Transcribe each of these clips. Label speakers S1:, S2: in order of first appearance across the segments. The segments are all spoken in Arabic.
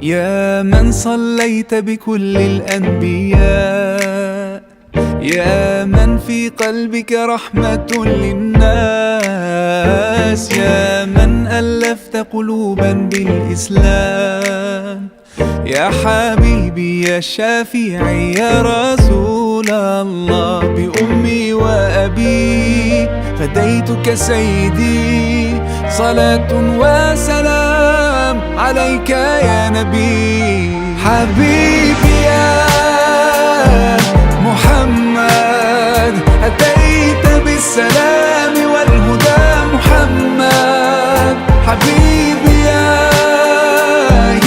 S1: يا من صليت بكل الأنبياء، يا من في قلبك رحمة للناس، يا من ألفت قلوبا بالإسلام، يا حبيبي يا شافعي يا رسول الله، بأمي وأبي فديتك سيدي، صلاة وسلام عليك يا نبي. حبيبي يا محمد أتيت بالسلام والهدى محمد، حبيبي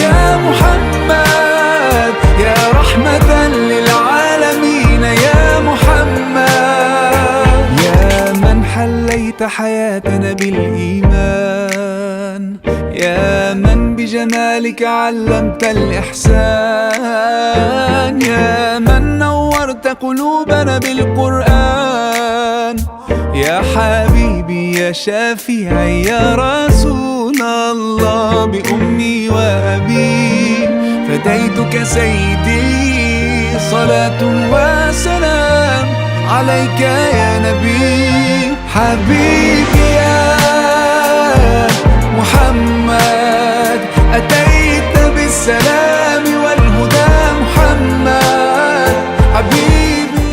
S1: يا محمد يا رحمة للعالمين يا محمد، يا من حليت حياتنا بالإيمان، يا من بجمالك علمت الإحسان، يا من نورت قلوبنا بالقرآن، يا حبيبي يا شافعي يا رسول الله، بأمي وأبي فديتك سيدي، صلاة وسلام عليك يا نبي. حبيبي يا محمد أتيت بالسلام والهدى محمد، حبيبي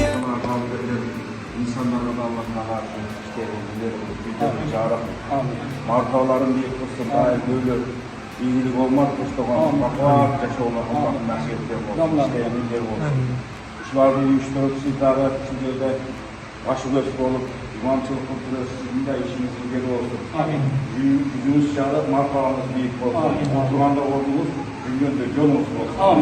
S2: martabaların bir kısmı dair böyle iyilik olmak isteyen baklar yaşamak Allah'ın nasipleri olsun, isteyenler olsun. Şularda uyuşturup sizlere sizlerde başvurası olup imamçılık kurtuluyor, sizin de işiniz ilgili olsun. Yüzünüz çağırıp martabanız büyük olsun. Kur'an'da olduğunuz dünyada yolunuz olsun.